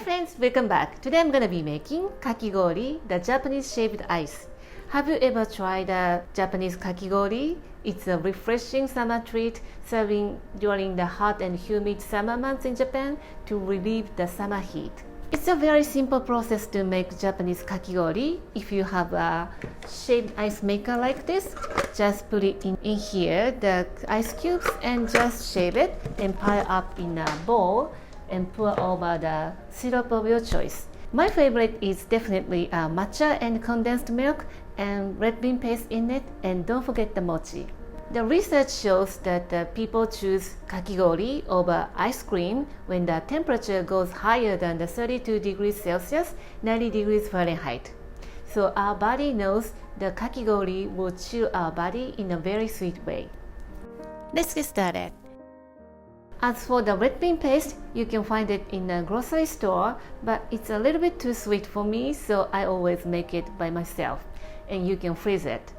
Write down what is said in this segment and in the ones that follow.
friends, welcome back. Today I'm gonna be making Kakigori, the Japanese shaped ice. Have you ever tried a Japanese Kakigori? It's a refreshing summer treat serving during the hot and humid summer months in Japan to relieve the summer heat. It's a very simple process to make Japanese Kakigori. If you have a shaped ice maker like this, just put it in here, the ice cubes, and just shape it and pile up in a bowl and pour over the syrup of your choice. My favorite is definitely matcha and condensed milk and red bean paste in it, and don't forget the mochi. The research shows that people choose kakigori over ice cream when the temperature goes higher than the 32 degrees Celsius, 90 degrees Fahrenheit. So our body knows the kakigori will chill our body in a very sweet way. Let's get started. As for the red bean paste, you can find it in a grocery store, but it's a little bit too sweet for me, so I always make it by myself, and you can freeze it.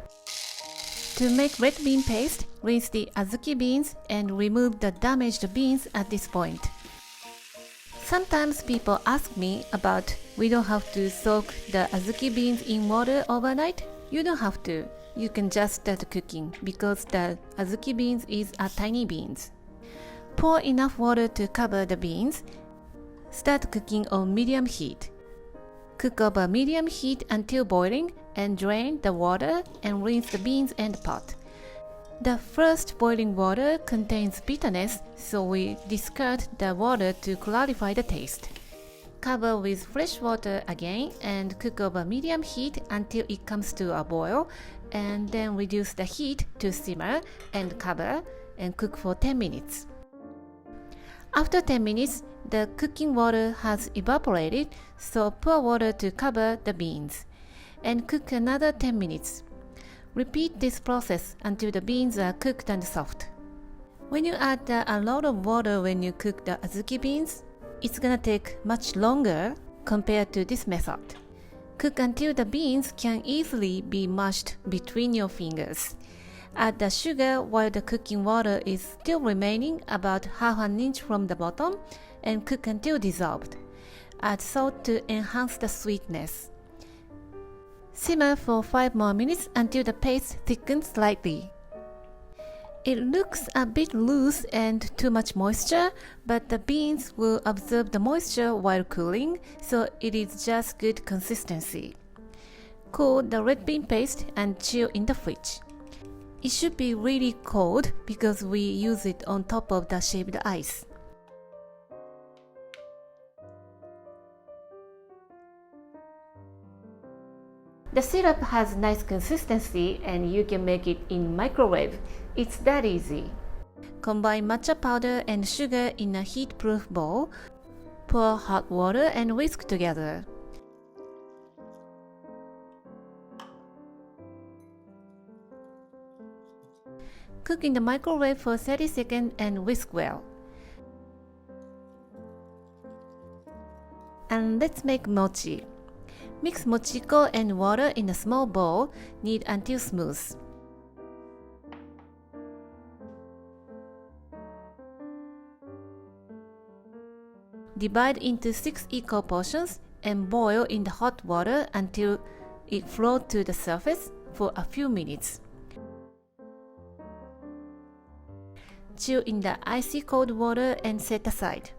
To make red bean paste, rinse the Azuki beans and remove the damaged beans at this point. Sometimes people ask me about we don't have to soak the Azuki beans in water overnight. You don't have to. You can just start cooking because the Azuki beans is a tiny beans. Pour enough water to cover the beans. Start cooking on medium heat. Cook over medium heat until boiling and drain the water and rinse the beans and pot. The first boiling water contains bitterness, so we discard the water to clarify the taste. Cover with fresh water again and cook over medium heat until it comes to a boil, and then reduce the heat to simmer and cover and cook for 10 minutes. After 10 minutes, the cooking water has evaporated, so pour water to cover the beans and cook another 10 minutes. Repeat this process until the beans are cooked and soft. When you add a lot of water when you cook the Azuki beans, it's gonna take much longer compared to this method. Cook until the beans can easily be mashed between your fingers. Add the sugar while the cooking water is still remaining about half an inch from the bottom and cook until dissolved. Add salt to enhance the sweetness. Simmer for 5 more minutes until the paste thickens slightly. It looks a bit loose and too much moisture, but the beans will absorb the moisture while cooling, so it is just good consistency. Cool the red bean paste and chill in the fridge. It should be really cold because we use it on top of the shaved ice. The syrup has nice consistency and you can make it in microwave. It's that easy. Combine matcha powder and sugar in a heat-proof bowl. Pour hot water and whisk together. Cook in the microwave for 30 seconds and whisk well. And let's make mochi. Mix Mochiko and water in a small bowl, knead until smooth. Divide into 6 equal portions and boil in the hot water until it floats to the surface for a few minutes. Chill in the icy cold water and set aside.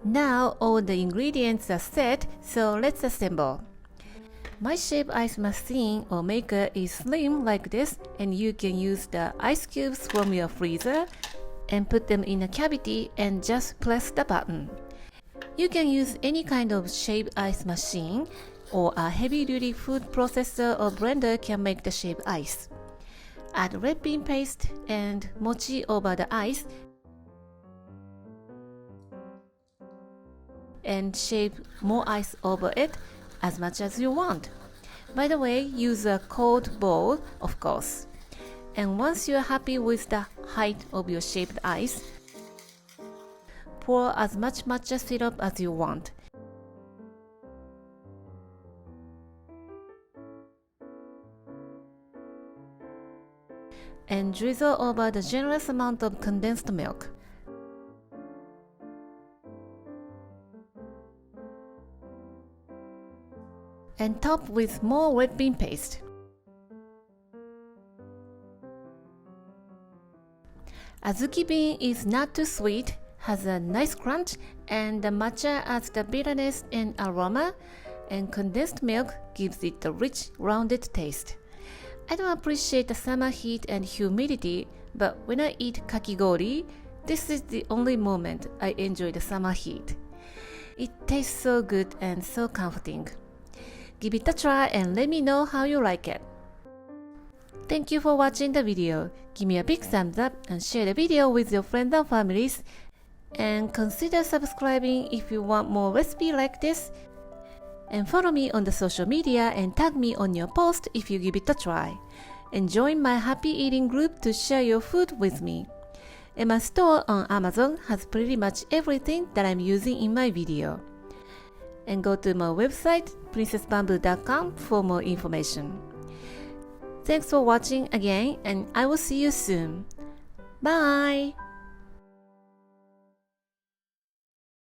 Now all the ingredients are set, so let's assemble. My shape ice machine or maker is slim like this, and you can use the ice cubes from your freezer and put them in a cavity and just press the button. You can use any kind of shape ice machine, or a heavy-duty food processor or blender can make the shape ice. Add red bean paste and mochi over the ice and shape more ice over it as much as you want. By the way, use a cold bowl, of course. And once you are happy with the height of your shaped ice, pour as much matcha syrup as you want. And drizzle over the generous amount of condensed milk. and top with more red bean paste. Azuki bean is not too sweet, has a nice crunch, and the matcha adds the bitterness and aroma, and condensed milk gives it a rich, rounded taste. I don't appreciate the summer heat and humidity, but when I eat kakigori, this is the only moment I enjoy the summer heat. It tastes so good and so comforting. Give it a try and let me know how you like it. Thank you for watching the video. Give me a big thumbs up and share the video with your friends and families. And consider subscribing if you want more recipes like this. And follow me on the social media and tag me on your post if you give it a try. And join my happy eating group to share your food with me. And my store on Amazon has pretty much everything that I'm using in my video. And go to my website, princessbamboo.com, for more information. Thanks for watching again, and I will see you soon. Bye!